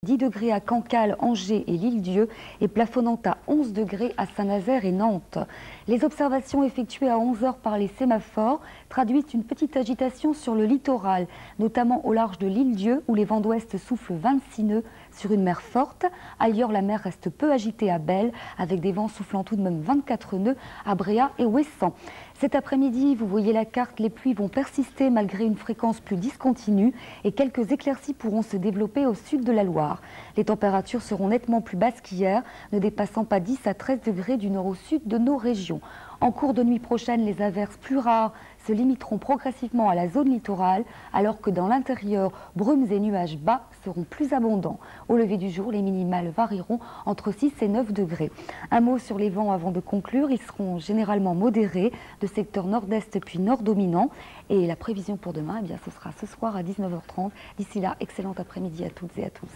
10 degrés à Cancale, Angers et l'Île-d'Yeu et plafonnant à 11 degrés à Saint-Nazaire et Nantes. Les observations effectuées à 11 h par les sémaphores traduisent une petite agitation sur le littoral, notamment au large de l'Île-d'Yeu où les vents d'ouest soufflent 26 nœuds sur une mer forte. Ailleurs, la mer reste peu agitée à Belle avec des vents soufflant tout de même 24 nœuds à Bréa et Ouessant. Cet après-midi, vous voyez la carte, les pluies vont persister malgré une fréquence plus discontinue et quelques éclaircies pourront se développer au sud de la Loire. Les températures seront nettement plus basses qu'hier, ne dépassant pas 10 à 13 degrés du nord au sud de nos régions. En cours de nuit prochaine, les averses plus rares se limiteront progressivement à la zone littorale, alors que dans l'intérieur, brumes et nuages bas seront plus abondants. Au lever du jour, les minimales varieront entre 6 et 9 degrés. Un mot sur les vents avant de conclure, ils seront généralement modérés, de secteur nord-est puis nord dominant. Et la prévision pour demain, eh bien, ce sera ce soir à 19 h 30. D'ici là, excellent après-midi à toutes et à tous.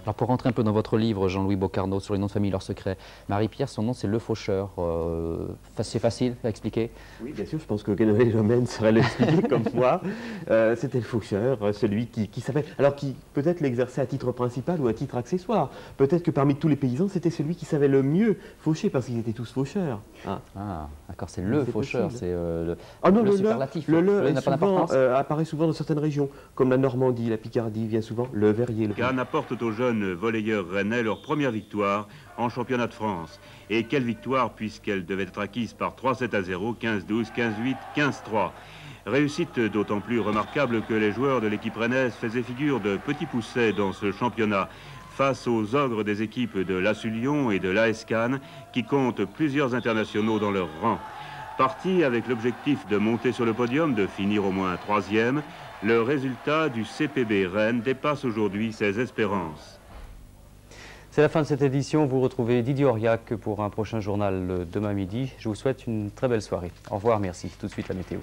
Alors pour rentrer un peu dans votre livre, Jean-Louis Bocarno, sur les noms de famille, leurs secrets, Marie-Pierre, son nom c'est Le Faucheur. C'est facile à expliquer? Oui, bien sûr, je pense que Guénolé Lomène saurait l'expliquer comme moi. C'était le faucheur, celui qui savait, alors qui peut-être l'exerçait à titre principal ou à titre accessoire. Peut-être que parmi tous les paysans, c'était celui qui savait le mieux faucher, parce qu'ils étaient tous faucheurs. Hein. Ah, d'accord, c'est le faucheur, c'est le superlatif. Le souvent, apparaît souvent dans certaines régions, comme la Normandie, la Picardie, vient souvent le verrier. Cannes apporte aux jeunes volleyeurs rennais leur première victoire en championnat de France. Et quelle victoire, puisqu'elle devait être acquise par 3-7 à 0, 15-12, 15-8, 15-3. Réussite d'autant plus remarquable que les joueurs de l'équipe rennaise faisaient figure de petits poussets dans ce championnat, face aux ogres des équipes de l'ASU Lyon et de l'AS Cannes, qui comptent plusieurs internationaux dans leur rang. Partis avec l'objectif de monter sur le podium, de finir au moins 3e, le résultat du CPB Rennes dépasse aujourd'hui ses espérances. C'est la fin de cette édition. Vous retrouvez Didier Auriac pour un prochain journal demain midi. Je vous souhaite une très belle soirée. Au revoir, merci. Tout de suite la météo.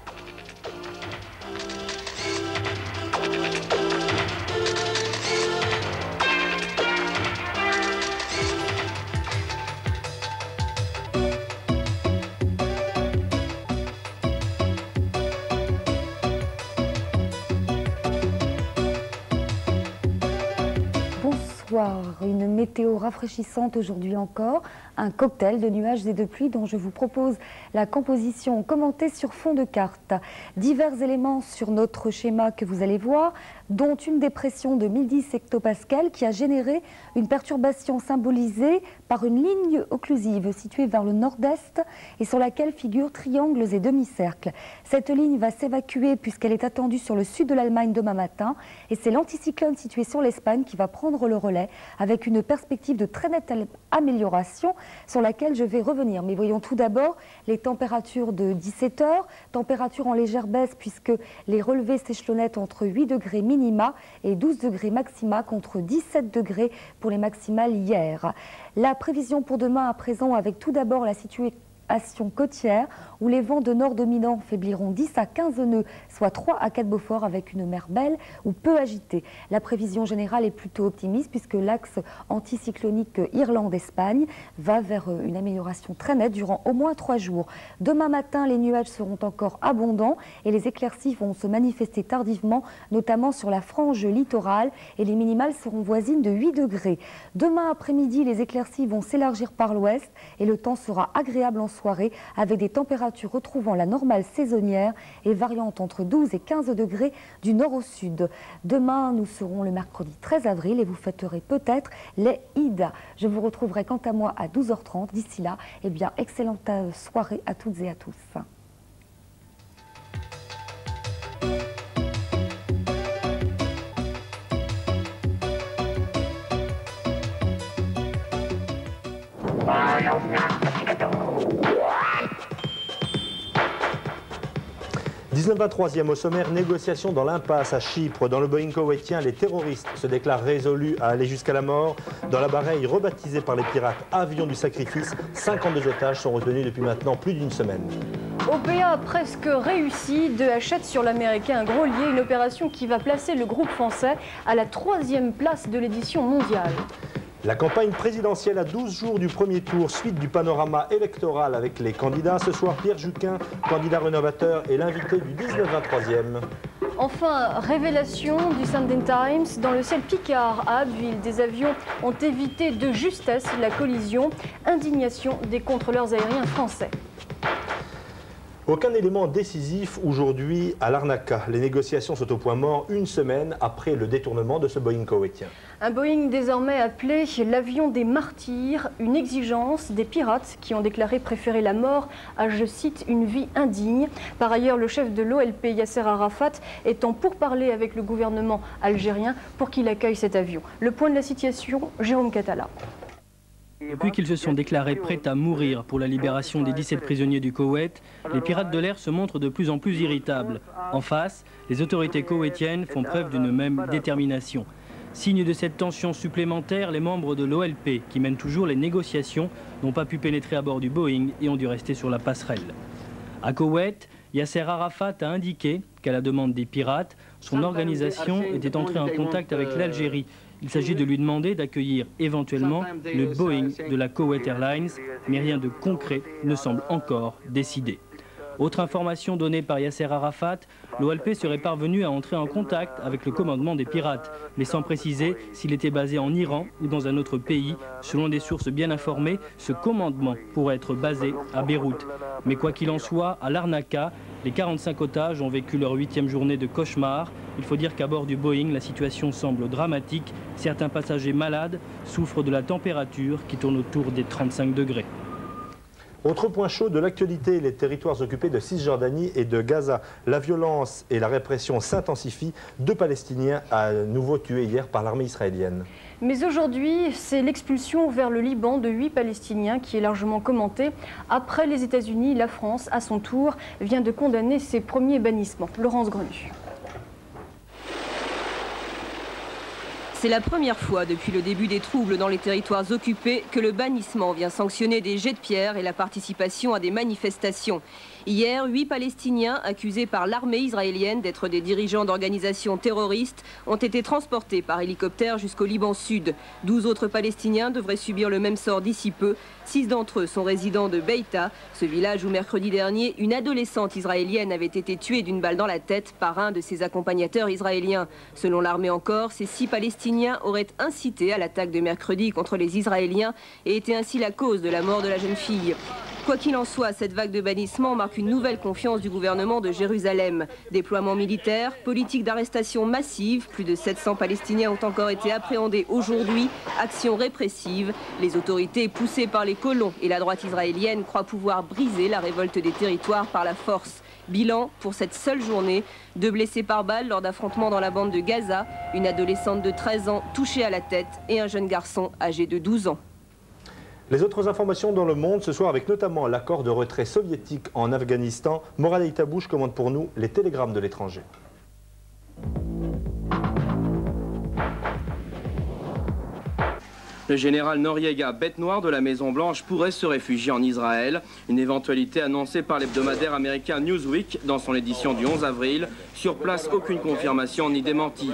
Une météo rafraîchissante aujourd'hui encore, un cocktail de nuages et de pluie dont je vous propose la composition commentée sur fond de carte. Divers éléments sur notre schéma que vous allez voir, dont une dépression de 1010 hectopascales qui a généré une perturbation symbolisée par une ligne occlusive située vers le nord-est et sur laquelle figurent triangles et demi-cercles. Cette ligne va s'évacuer puisqu'elle est attendue sur le sud de l'Allemagne demain matin et c'est l'anticyclone situé sur l'Espagne qui va prendre le relais avec une perspective de très nette amélioration sur laquelle je vais revenir. Mais voyons tout d'abord les températures de 17 h, températures en légère baisse puisque les relevés s'échelonnaient entre 8 degrés minima et 12 degrés maxima contre 17 degrés pour les maximales hier. La prévision pour demain à présent avec tout d'abord la situation côtière où les vents de nord dominants faibliront 10 à 15 nœuds, soit 3 à 4 Beaufort avec une mer belle ou peu agitée. La prévision générale est plutôt optimiste puisque l'axe anticyclonique Irlande-Espagne va vers une amélioration très nette durant au moins 3 jours. Demain matin, les nuages seront encore abondants et les éclaircies vont se manifester tardivement, notamment sur la frange littorale et les minimales seront voisines de 8 degrés. Demain après-midi, les éclaircies vont s'élargir par l'ouest et le temps sera agréable en soirée avec des températures retrouvant la normale saisonnière et variant entre 12 et 15 degrés du nord au sud. Demain, nous serons le mercredi 13 avril et vous fêterez peut-être les Ida. Je vous retrouverai quant à moi à 12 h 30. D'ici là, eh bien, excellente soirée à toutes et à tous. « 19-23e au sommaire, négociation dans l'impasse à Chypre. Dans le Boeing koweïtien, les terroristes se déclarent résolus à aller jusqu'à la mort. Dans la Bahreïn, rebaptisée par les pirates avion du sacrifice, 52 otages sont retenus depuis maintenant plus d'une semaine. OPA a presque réussi de Hachette sur l'américain Grolier, une opération qui va placer le groupe français à la 3e place de l'édition mondiale. La campagne présidentielle à 12 jours du premier tour, suite du panorama électoral avec les candidats. Ce soir, Pierre Juquin, candidat rénovateur, est l'invité du 19-23e. Enfin, révélation du Sunday Times. Dans le ciel Picard à Abbeville, des avions ont évité de justesse la collision. Indignation des contrôleurs aériens français. Aucun élément décisif aujourd'hui à Larnaca. Les négociations sont au point mort une semaine après le détournement de ce Boeing koweïtien. Un Boeing désormais appelé l'avion des martyrs, une exigence des pirates qui ont déclaré préférer la mort à, je cite, une vie indigne. Par ailleurs, le chef de l'OLP, Yasser Arafat, est en pourparlers avec le gouvernement algérien pour qu'il accueille cet avion. Le point de la situation, Jérôme Catala. Depuis qu'ils se sont déclarés prêts à mourir pour la libération des 17 prisonniers du Koweït, les pirates de l'air se montrent de plus en plus irritables. En face, les autorités koweïtiennes font preuve d'une même détermination. Signe de cette tension supplémentaire, les membres de l'OLP, qui mènent toujours les négociations, n'ont pas pu pénétrer à bord du Boeing et ont dû rester sur la passerelle. À Koweït, Yasser Arafat a indiqué qu'à la demande des pirates, son organisation était entrée en contact avec l'Algérie. Il s'agit de lui demander d'accueillir éventuellement le Boeing de la Kuwait Airlines, mais rien de concret ne semble encore décidé. Autre information donnée par Yasser Arafat, l'OLP serait parvenu à entrer en contact avec le commandement des pirates, mais sans préciser s'il était basé en Iran ou dans un autre pays. Selon des sources bien informées, ce commandement pourrait être basé à Beyrouth. Mais quoi qu'il en soit, à Larnaca, les 45 otages ont vécu leur 8e journée de cauchemar. Il faut dire qu'à bord du Boeing, la situation semble dramatique. Certains passagers malades souffrent de la température qui tourne autour des 35 degrés. Autre point chaud de l'actualité, les territoires occupés de Cisjordanie et de Gaza. La violence et la répression s'intensifient. 2 Palestiniens à nouveau tués hier par l'armée israélienne. Mais aujourd'hui, c'est l'expulsion vers le Liban de 8 Palestiniens qui est largement commentée. Après les États-Unis, la France, à son tour, vient de condamner ses premiers bannissements. Laurence Grenu. C'est la première fois depuis le début des troubles dans les territoires occupés que le bannissement vient sanctionner des jets de pierre et la participation à des manifestations. Hier, 8 Palestiniens accusés par l'armée israélienne d'être des dirigeants d'organisations terroristes ont été transportés par hélicoptère jusqu'au Liban Sud. 12 autres Palestiniens devraient subir le même sort d'ici peu. 6 d'entre eux sont résidents de Beïta, ce village où mercredi dernier, une adolescente israélienne avait été tuée d'une balle dans la tête par un de ses accompagnateurs israéliens. Selon l'armée encore, ces 6 Palestiniens auraient incité à l'attaque de mercredi contre les Israéliens et étaient ainsi la cause de la mort de la jeune fille. Quoi qu'il en soit, cette vague de bannissement marque une nouvelle confiance du gouvernement de Jérusalem. Déploiement militaire, politique d'arrestation massive, plus de 700 Palestiniens ont encore été appréhendés aujourd'hui, action répressive. Les autorités, poussées par les colons et la droite israélienne, croient pouvoir briser la révolte des territoires par la force. Bilan pour cette seule journée, 2 blessés par balle lors d'affrontements dans la bande de Gaza, une adolescente de 13 ans touchée à la tête et un jeune garçon âgé de 12 ans. Les autres informations dans le monde ce soir avec notamment l'accord de retrait soviétique en Afghanistan. Morad Eitabouche commande pour nous les télégrammes de l'étranger. Le général Noriega, bête noire de la Maison-Blanche, pourrait se réfugier en Israël. Une éventualité annoncée par l'hebdomadaire américain Newsweek dans son édition du 11 avril. Sur place, aucune confirmation ni démenti.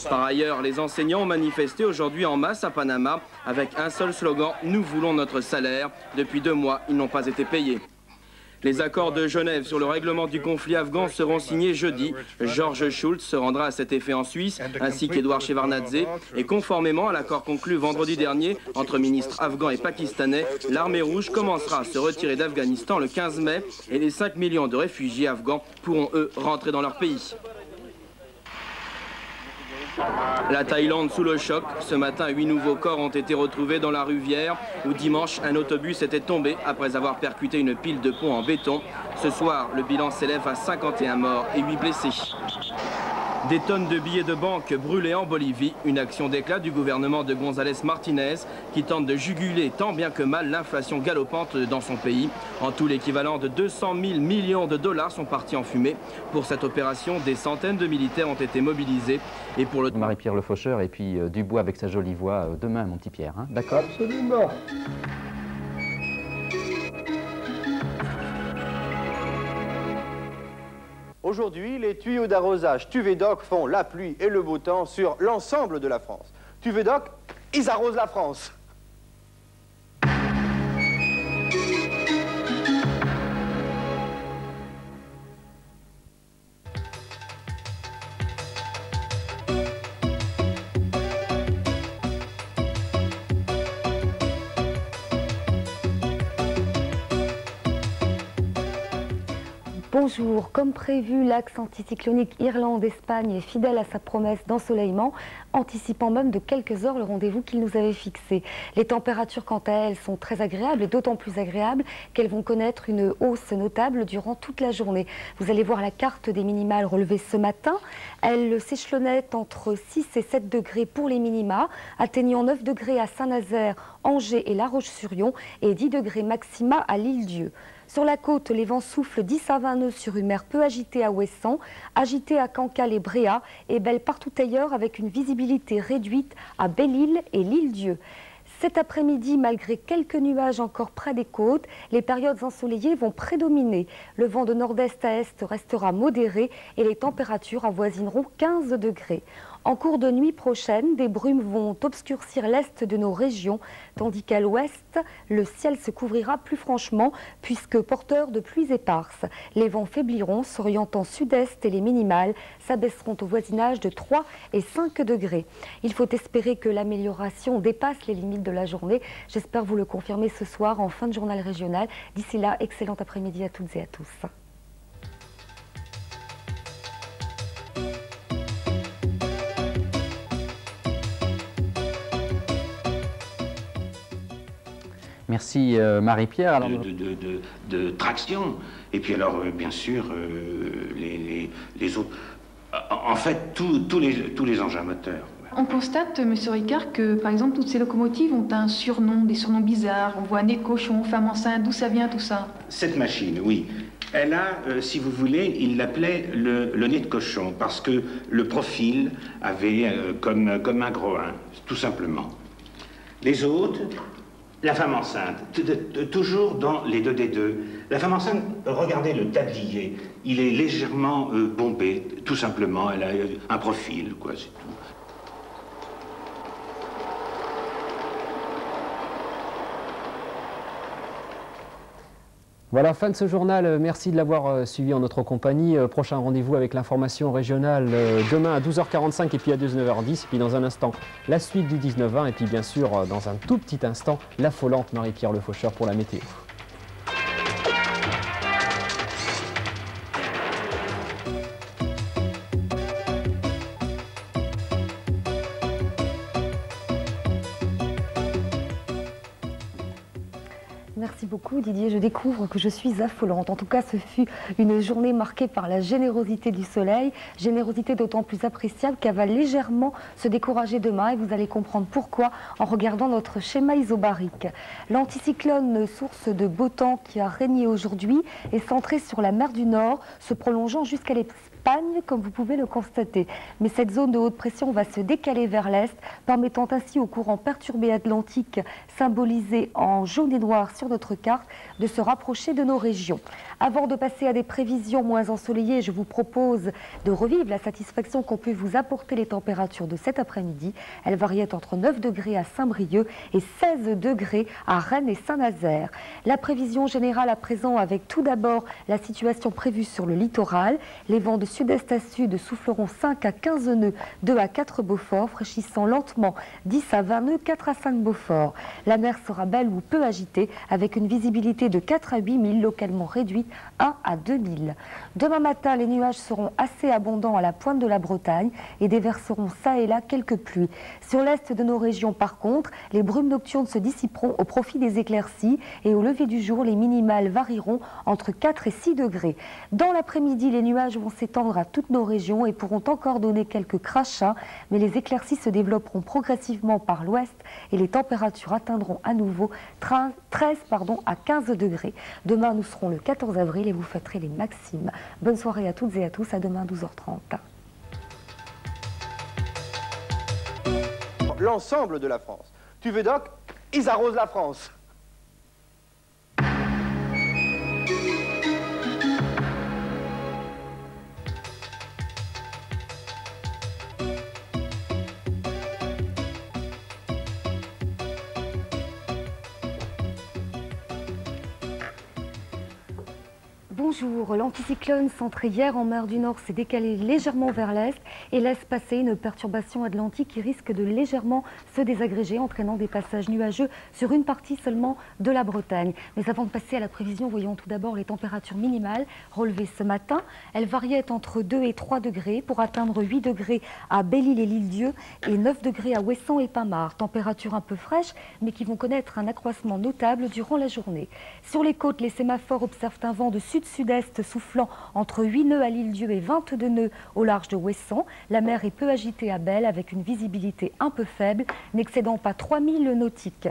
Par ailleurs, les enseignants ont manifesté aujourd'hui en masse à Panama avec un seul slogan « Nous voulons notre salaire ». Depuis 2 mois, ils n'ont pas été payés. Les accords de Genève sur le règlement du conflit afghan seront signés jeudi. George Shultz se rendra à cet effet en Suisse, ainsi qu'Edouard Shevardnadze. Et conformément à l'accord conclu vendredi dernier entre ministres afghans et pakistanais, l'armée rouge commencera à se retirer d'Afghanistan le 15 mai et les 5 millions de réfugiés afghans pourront, eux, rentrer dans leur pays. La Thaïlande sous le choc. Ce matin, 8 nouveaux corps ont été retrouvés dans la Ruvière, où dimanche, un autobus était tombé après avoir percuté une pile de pont en béton. Ce soir, le bilan s'élève à 51 morts et 8 blessés. Des tonnes de billets de banque brûlés en Bolivie, une action d'éclat du gouvernement de González Martinez qui tente de juguler tant bien que mal l'inflation galopante dans son pays. En tout, l'équivalent de 200 000 millions de dollars sont partis en fumée. Pour cette opération, des centaines de militaires ont été mobilisés. Et pour le... Marie-Pierre Le Faucheur et puis Dubois avec sa jolie voix demain, mon petit Pierre. Hein, d'accord ? Absolument. Aujourd'hui, les tuyaux d'arrosage Tuvedoc font la pluie et le beau temps sur l'ensemble de la France. Tuvedoc, ils arrosent la France. Bonjour, comme prévu, l'axe anticyclonique Irlande-Espagne est fidèle à sa promesse d'ensoleillement, anticipant même de quelques heures le rendez-vous qu'il nous avait fixé. Les températures, quant à elles, sont très agréables et d'autant plus agréables qu'elles vont connaître une hausse notable durant toute la journée. Vous allez voir la carte des minimales relevée ce matin. Elle s'échelonnait entre 6 et 7 degrés pour les minima, atteignant 9 degrés à Saint-Nazaire, Angers et La Roche-sur-Yon et 10 degrés maxima à l'Île-Dieu. Sur la côte, les vents soufflent 10 à 20 nœuds sur une mer peu agitée à Ouessant, agitée à Cancale et Bréa et belle partout ailleurs avec une visibilité réduite à Belle-Île et l'Île-Dieu. Cet après-midi, malgré quelques nuages encore près des côtes, les périodes ensoleillées vont prédominer. Le vent de nord-est à est restera modéré et les températures avoisineront 15 degrés. En cours de nuit prochaine, des brumes vont obscurcir l'est de nos régions, tandis qu'à l'ouest, le ciel se couvrira plus franchement puisque porteur de pluies éparses. Les vents faibliront, s'orientant sud-est et les minimales s'abaisseront au voisinage de 3 et 5 degrés. Il faut espérer que l'amélioration dépasse les limites de la journée. J'espère vous le confirmer ce soir en fin de journal régional. D'ici là, excellent après-midi à toutes et à tous. Merci Marie-Pierre. De traction. Et puis alors, bien sûr, les autres... En fait, tous les engins moteurs. On constate, Monsieur Ricard, que par exemple, toutes ces locomotives ont un surnom, des surnoms bizarres. On voit nez de cochon, femme enceinte, d'où ça vient tout ça? Cette machine, oui. Elle a, si vous voulez, il l'appelait le nez de cochon, parce que le profil avait comme un gros 1, tout simplement. Les autres... La femme enceinte, toujours dans les 2D2. La femme enceinte, regardez le tablier, il est légèrement bombé, tout simplement, elle a un profil, quoi, c'est tout. Voilà, fin de ce journal. Merci de l'avoir suivi en notre compagnie. Prochain rendez-vous avec l'information régionale demain à 12h45 et puis à 19h10. Et puis dans un instant, la suite du 19-20. Et puis bien sûr, dans un tout petit instant, l'affolante Marie-Pierre Le Faucheur pour la météo. Merci beaucoup Didier, je découvre que je suis affolante. En tout cas, ce fut une journée marquée par la générosité du soleil, générosité d'autant plus appréciable qu'elle va légèrement se décourager demain et vous allez comprendre pourquoi en regardant notre schéma isobarique. L'anticyclone, source de beau temps qui a régné aujourd'hui, est centré sur la mer du Nord, se prolongeant jusqu'à l'Espagne, comme vous pouvez le constater. Mais cette zone de haute pression va se décaler vers l'est, permettant ainsi au courant perturbé atlantique, symbolisé en jaune et noir sur notre carte, de se rapprocher de nos régions. Avant de passer à des prévisions moins ensoleillées, je vous propose de revivre la satisfaction qu'ont pu vous apporter les températures de cet après-midi. Elles variaient entre 9 degrés à Saint-Brieuc et 16 degrés à Rennes et Saint-Nazaire. La prévision générale à présent avec tout d'abord la situation prévue sur le littoral. Les vents de sud-est à sud souffleront 5 à 15 nœuds, 2 à 4 Beaufort, fraîchissant lentement 10 à 20 nœuds, 4 à 5 Beaufort. La mer sera belle ou peu agitée avec une visibilité de 4 à 8 milles, localement réduite 1 à 2 milles. Demain matin, les nuages seront assez abondants à la pointe de la Bretagne et déverseront ça et là quelques pluies. Sur l'est de nos régions, par contre, les brumes nocturnes se dissiperont au profit des éclaircies et au lever du jour, les minimales varieront entre 4 et 6 degrés. Dans l'après-midi, les nuages vont s'étendre à toutes nos régions et pourront encore donner quelques crachats, mais les éclaircies se développeront progressivement par l'ouest et les températures atteindront à nouveau 13 à 15 degrés. Demain, nous serons le 14 avril et vous fêterez les maximes. Bonne soirée à toutes et à tous, à demain 12h30. L'ensemble de la France. Tu veux donc, ils arrosent la France. Bonjour, l'anticyclone centré hier en mer du Nord s'est décalé légèrement vers l'est et laisse passer une perturbation atlantique qui risque de légèrement se désagréger, entraînant des passages nuageux sur une partie seulement de la Bretagne. Mais avant de passer à la prévision, voyons tout d'abord les températures minimales relevées ce matin. Elles variaient entre 2 et 3 degrés pour atteindre 8 degrés à Belle-Île et l'Île-Dieu et 9 degrés à Ouessant et Pamar. Températures un peu fraîches mais qui vont connaître un accroissement notable durant la journée. Sur les côtes, les sémaphores observent un vent de sud-sud-est soufflant entre 8 nœuds à l'Île-Dieu et 22 nœuds au large de Ouessant. La mer est peu agitée à Belle avec une visibilité un peu faible, n'excédant pas 3000 nautiques.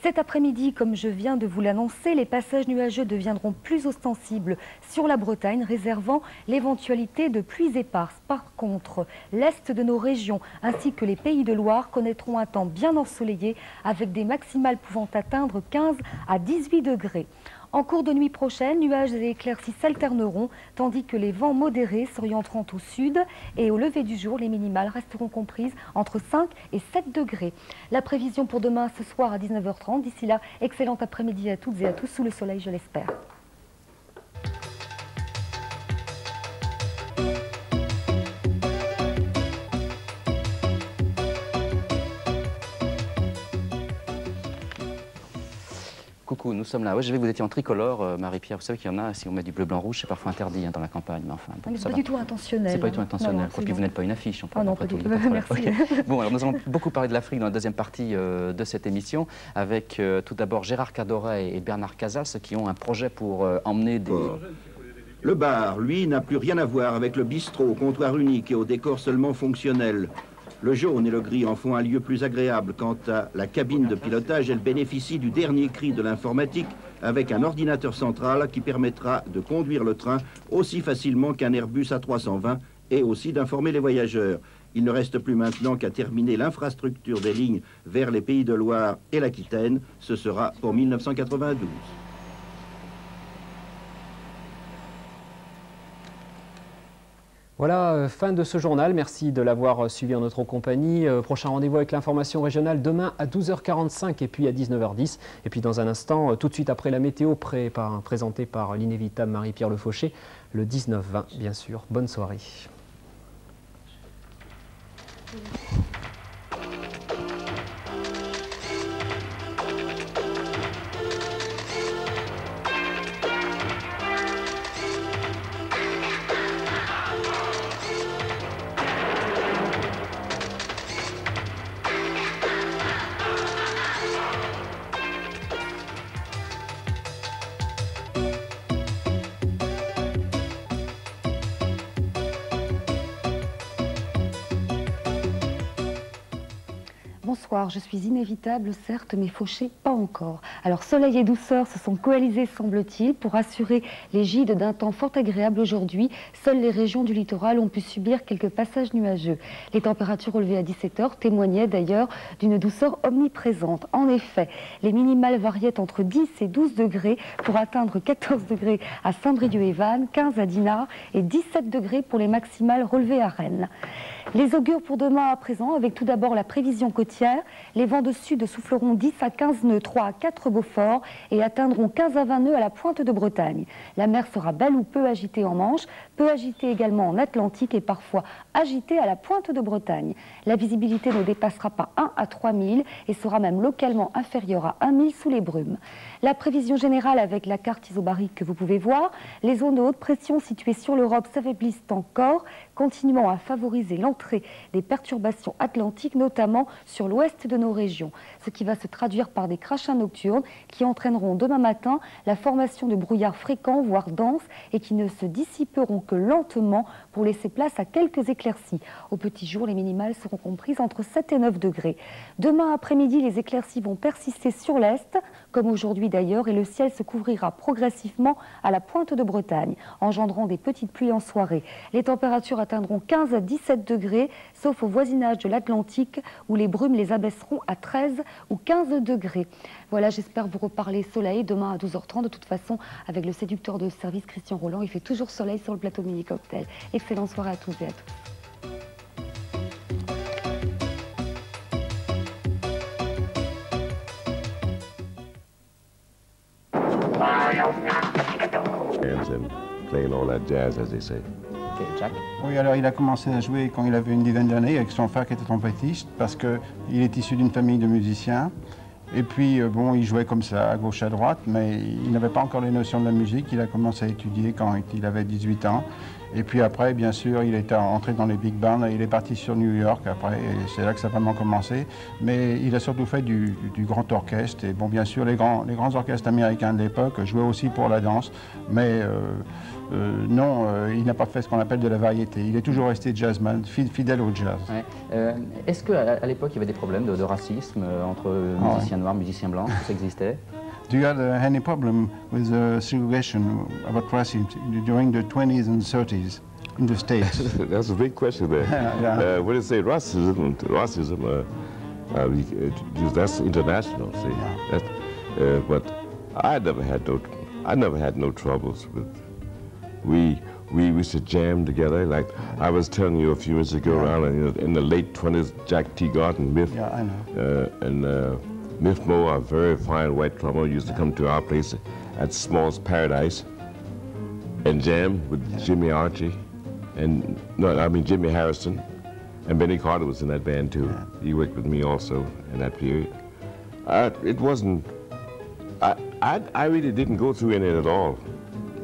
Cet après-midi, comme je viens de vous l'annoncer, les passages nuageux deviendront plus ostensibles sur la Bretagne, réservant l'éventualité de pluies éparses. Par contre, l'est de nos régions ainsi que les pays de Loire connaîtront un temps bien ensoleillé avec des maximales pouvant atteindre 15 à 18 degrés. En cours de nuit prochaine, nuages et éclaircies s'alterneront, tandis que les vents modérés s'orienteront au sud et au lever du jour, les minimales resteront comprises entre 5 et 7 degrés. La prévision pour demain ce soir à 19h30. D'ici là, excellent après-midi à toutes et à tous sous le soleil, je l'espère. Coucou, nous sommes là. Ouais, vous étiez en tricolore, Marie-Pierre. Vous savez qu'il y en a, si on met du bleu, blanc, rouge, c'est parfois interdit dans la campagne. Mais enfin, bon, c'est pas du tout intentionnel. C'est pas du tout intentionnel. Et puis vous n'êtes pas une affiche. On parle après tout. Merci. Okay. Bon, alors nous allons beaucoup parler de l'Afrique dans la deuxième partie de cette émission, avec tout d'abord Gérard Cadoret et Bernard Casas qui ont un projet pour emmener des... Le bar, lui, n'a plus rien à voir avec le bistrot au comptoir unique et au décor seulement fonctionnel. Le jaune et le gris en font un lieu plus agréable. Quant à la cabine de pilotage, elle bénéficie du dernier cri de l'informatique avec un ordinateur central qui permettra de conduire le train aussi facilement qu'un Airbus A320 et aussi d'informer les voyageurs. Il ne reste plus maintenant qu'à terminer l'infrastructure des lignes vers les Pays de Loire et l'Aquitaine. Ce sera pour 1992. Voilà, fin de ce journal. Merci de l'avoir suivi en notre compagnie. Prochain rendez-vous avec l'information régionale demain à 12h45 et puis à 19h10. Et puis dans un instant, tout de suite après la météo présentée par l'inévitable Marie-Pierre Le Fauché, le 19-20 bien sûr. Bonne soirée. Bonsoir, je suis inévitable, certes, mais Fauché, pas encore. Alors, soleil et douceur se sont coalisés, semble-t-il, pour assurer les gîtes d'un temps fort agréable aujourd'hui. Seules les régions du littoral ont pu subir quelques passages nuageux. Les températures relevées à 17h témoignaient d'ailleurs d'une douceur omniprésente. En effet, les minimales variaient entre 10 et 12 degrés pour atteindre 14 degrés à Saint-Brieuc-et-Vannes, 15 à Dinard et 17 degrés pour les maximales relevées à Rennes. Les augures pour demain à présent, avec tout d'abord la prévision côtière. Les vents de sud souffleront 10 à 15 nœuds, 3 à 4 Beaufort et atteindront 15 à 20 nœuds à la pointe de Bretagne. La mer sera belle ou peu agitée en Manche, peu agitée également en Atlantique et parfois agitée à la pointe de Bretagne. La visibilité ne dépassera pas 1 à 3000 et sera même localement inférieure à 1000 sous les brumes. La prévision générale avec la carte isobarique que vous pouvez voir, les zones de haute pression situées sur l'Europe s'affaiblissent encore, continuant à favoriser l'entrée des perturbations atlantiques, notamment sur l'ouest de nos régions, ce qui va se traduire par des crachats nocturnes qui entraîneront demain matin la formation de brouillards fréquents, voire denses, et qui ne se dissiperont que lentement pour laisser place à quelques éclaircies. Au petit jour, les minimales seront comprises entre 7 et 9 degrés. Demain après-midi, les éclaircies vont persister sur l'est, comme aujourd'hui d'ailleurs, et le ciel se couvrira progressivement à la pointe de Bretagne, engendrant des petites pluies en soirée. Les températures atteindront 15 à 17 degrés, sauf au voisinage de l'Atlantique, où les brumes les abaisseront à 13 ou 15 degrés. Voilà, j'espère vous reparler soleil demain à 12h30. De toute façon, avec le séducteur de service Christian Roland, il fait toujours soleil sur le plateau Mini Cocktail. Excellente soirée à tous et à tous. Hands in. playing all that jazz, as they say. Okay, Jack. Oui, alors il a commencé à jouer quand il avait une dizaine d'années avec son frère qui était trompettiste parce qu'il est issu d'une famille de musiciens. Et puis, bon, il jouait comme ça, à gauche, à droite, mais il n'avait pas encore les notions de la musique. Il a commencé à étudier quand il avait 18 ans. Et puis après, bien sûr, il est entré dans les big bands. Il est parti sur New York après, et c'est là que ça a vraiment commencé. Mais il a surtout fait du grand orchestre. Et bon, bien sûr, les grands orchestres américains de l'époque jouaient aussi pour la danse. Mais non, il n'a pas fait ce qu'on appelle de la variété. Il est toujours resté jazzman, fidèle au jazz. Ouais. Est-ce qu'à l'époque, il y avait des problèmes de racisme entre musiciens noirs, musiciens blancs? Ça existait? Do you have any problem with segregation about racism during the 20s and 30s in the States? That's a big question there. Yeah. When you say racism, that's international. See, yeah. But I never had no troubles with. We used to jam together. Like I was telling you a few minutes ago, around in the late 20s, Jack Teagarden, Miff, and Miff Moe, a very fine white drummer, used to come to our place at Small's Paradise and jam with Jimmy Archie, and Jimmy Harrison, and Benny Carter was in that band too. He worked with me also in that period. It wasn't. I really didn't go through any at all.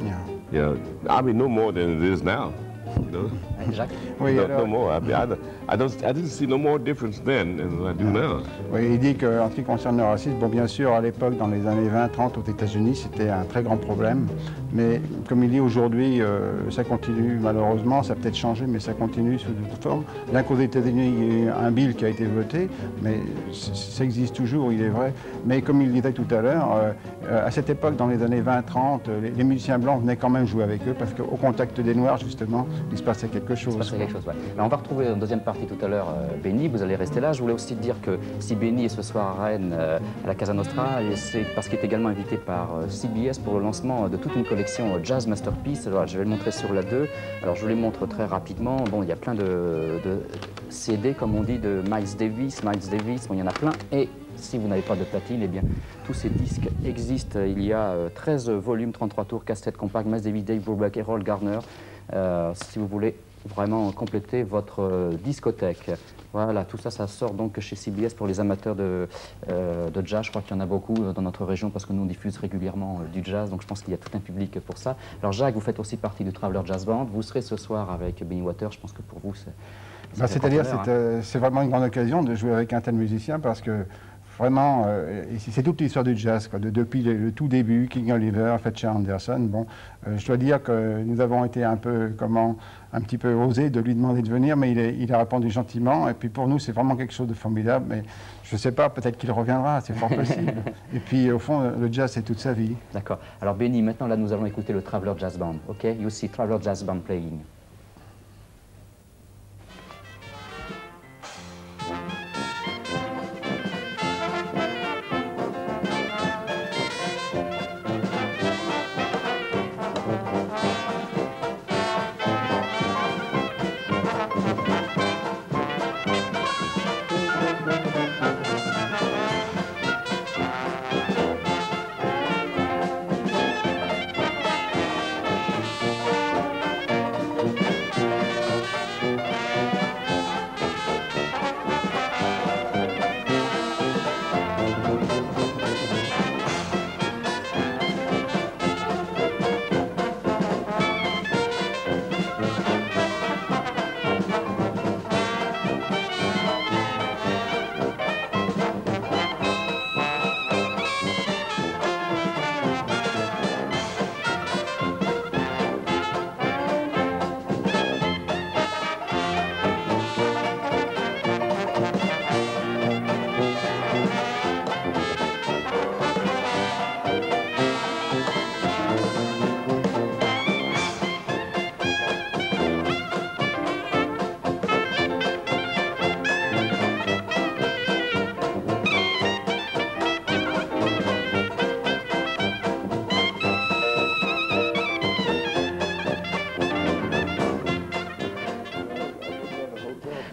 Yeah. You know, I mean, no more than it is now. You know? Jacques? Oui, no more. I didn't see no more difference then than I do now. Oui, il dit qu'en ce qui concerne le racisme, bon, bien sûr, à l'époque, dans les années 20-30 aux États-Unis, c'était un très grand problème. Mais comme il dit aujourd'hui, ça continue, malheureusement, ça a peut-être changé, mais ça continue sous toute forme. Bien qu'aux États-Unis, il y ait un bill qui a été voté, mais ça existe toujours, il est vrai. Mais comme il disait tout à l'heure, à cette époque, dans les années 20-30, les musiciens blancs venaient quand même jouer avec eux, parce qu'au contact des Noirs, justement, il se passait quelque chose. Il se passait quelque chose, ouais. Alors, on va retrouver en deuxième partie tout à l'heure Benny, vous allez rester là. Je voulais aussi dire que si Benny est ce soir à Rennes, à la Casa Nostra, c'est parce qu'il est également invité par CBS pour le lancement de toute une collection Jazz Masterpiece. Alors, je vais le montrer sur la 2. Alors, je vous les montre très rapidement. Bon, il y a plein de CD, comme on dit, de Miles Davis. Bon, il y en a plein. Et si vous n'avez pas de platine, eh bien, tous ces disques existent. Il y a 13 volumes, 33 tours, cassette compact, Miles Davis, Dave Brubeck, Errol Garner. Si vous voulez vraiment compléter votre discothèque. Voilà, tout ça, ça sort donc chez CBS pour les amateurs de jazz. Je crois qu'il y en a beaucoup dans notre région parce que nous, on diffuse régulièrement du jazz, donc je pense qu'il y a tout un public pour ça. Alors Jacques, vous faites aussi partie du Traveler Jazz Band. Vous serez ce soir avec Benny Waters. Je pense que pour vous, c'est-à-dire, c'est vraiment une grande occasion de jouer avec un tel musicien parce que vraiment, c'est toute l'histoire du jazz, quoi, depuis le tout début, King Oliver, Fletcher Anderson. Bon, je dois dire que nous avons été un petit peu osés de lui demander de venir, mais il a répondu gentiment. Et puis pour nous, c'est vraiment quelque chose de formidable. Mais je ne sais pas, peut-être qu'il reviendra, c'est fort possible. Et puis au fond, le jazz, c'est toute sa vie. D'accord. Alors Benny, maintenant là, nous allons écouter le Traveler Jazz Band. OK? You see Traveler Jazz Band playing.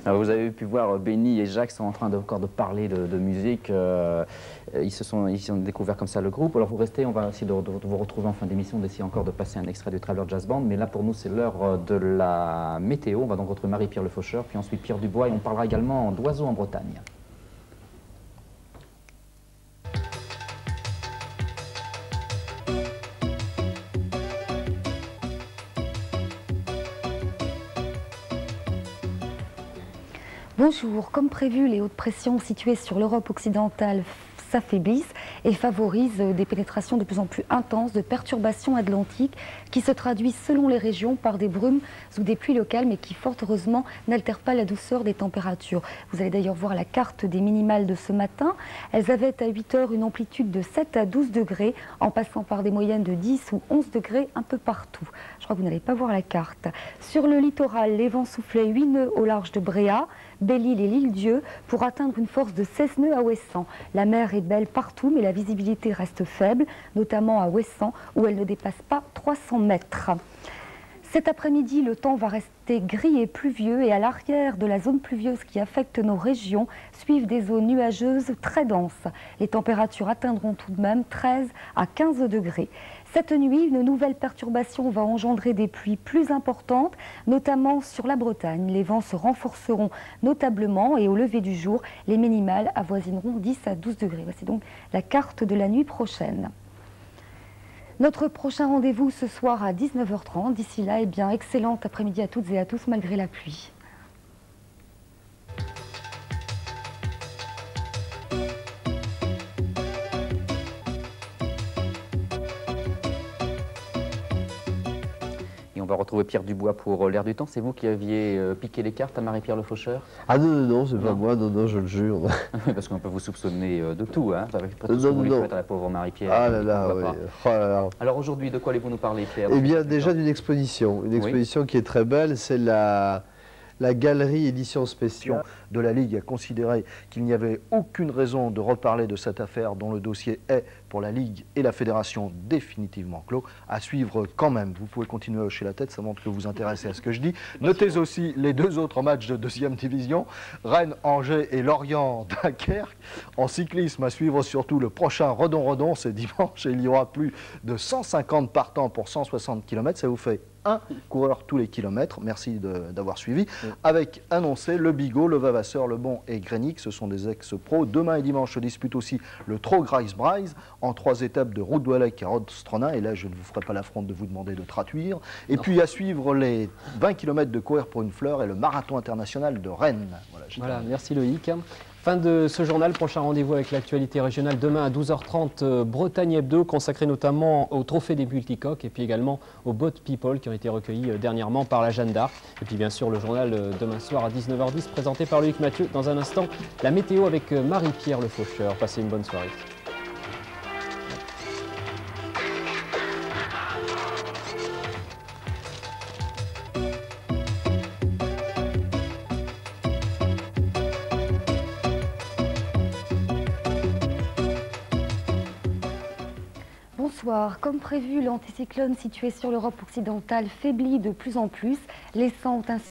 Alors vous avez pu voir, Benny et Jacques sont en train encore de parler de musique. Ils ont découvert comme ça le groupe. Alors vous restez, on va essayer de vous retrouver en fin d'émission, d'essayer encore de passer un extrait du Traveller Jazz Band. Mais là pour nous c'est l'heure de la météo. On va donc retrouver Marie-Pierre Le Faucheur, puis ensuite Pierre Dubois et on parlera également d'oiseaux en Bretagne. Bonjour, comme prévu, les hautes pressions situées sur l'Europe occidentale s'affaiblissent et favorisent des pénétrations de plus en plus intenses de perturbations atlantiques qui se traduisent selon les régions par des brumes ou des pluies locales mais qui fort heureusement n'altèrent pas la douceur des températures. Vous allez d'ailleurs voir la carte des minimales de ce matin. Elles avaient à 8 heures une amplitude de 7 à 12 degrés en passant par des moyennes de 10 ou 11 degrés un peu partout. Je crois que vous n'allez pas voir la carte. Sur le littoral, les vents soufflaient 8 nœuds au large de Bréa, Belle-Île et l'Île-Dieu pour atteindre une force de 16 nœuds à Ouessant. La mer est belle partout, mais la visibilité reste faible, notamment à Ouessant, où elle ne dépasse pas 300 mètres. Cet après-midi, le temps va rester gris et pluvieux et à l'arrière de la zone pluvieuse qui affecte nos régions, suivent des zones nuageuses très denses. Les températures atteindront tout de même 13 à 15 degrés. Cette nuit, une nouvelle perturbation va engendrer des pluies plus importantes, notamment sur la Bretagne. Les vents se renforceront notablement et au lever du jour, les minimales avoisineront 10 à 12 degrés. Voici donc la carte de la nuit prochaine. Notre prochain rendez-vous ce soir à 19h30. D'ici là, excellent après-midi à toutes et à tous malgré la pluie. Et on va retrouver Pierre Dubois pour l'air du temps. C'est vous qui aviez piqué les cartes à Marie-Pierre Le Faucheur? Ah non, c'est pas moi, non, je le jure. Parce qu'on peut vous soupçonner de tout, hein. Après tout ce que vous lui faites à la pauvre Marie-Pierre. Ah là là, oui. Oh là là. Alors aujourd'hui, de quoi allez-vous nous parler, Pierre? Eh bien, déjà d'une exposition. Une exposition qui est très belle, c'est la galerie édition spéciale de la Ligue a considéré qu'il n'y avait aucune raison de reparler de cette affaire dont le dossier est, pour la Ligue et la Fédération, définitivement clos. À suivre quand même. Vous pouvez continuer à hocher la tête, ça montre que vous vous intéressez à ce que je dis. Notez aussi les deux autres matchs de deuxième division, Rennes, Angers et Lorient, Dunkerque. En cyclisme, à suivre surtout le prochain Redon-Redon, c'est dimanche, et il y aura plus de 150 partants pour 160 km. Ça vous fait un coureur tous les kilomètres. Merci d'avoir suivi. Avec annoncé le Bigot, le Vavasseur, le Bon et Grenic. Ce sont des ex-pros. Demain et dimanche se dispute aussi le Trogreis-Breis en 3 étapes de Route d'Ouellec à Rodstrona. Et là, je ne vous ferai pas l'affront de vous demander de traduire. Et puis à suivre les 20 km de courir pour une fleur et le marathon international de Rennes. Voilà, merci Loïc. Fin de ce journal, prochain rendez-vous avec l'actualité régionale demain à 12h30, Bretagne Hebdo, consacré notamment au trophée des multicoques et puis également aux Boat People qui ont été recueillis dernièrement par la Jeanne d'Arc. Et puis bien sûr le journal demain soir à 19h10 présenté par Loïc Mathieu. Dans un instant, la météo avec Marie-Pierre Le Faucheur. Passez une bonne soirée. Bonsoir. Comme prévu, l'anticyclone situé sur l'Europe occidentale faiblit de plus en plus, laissant ainsi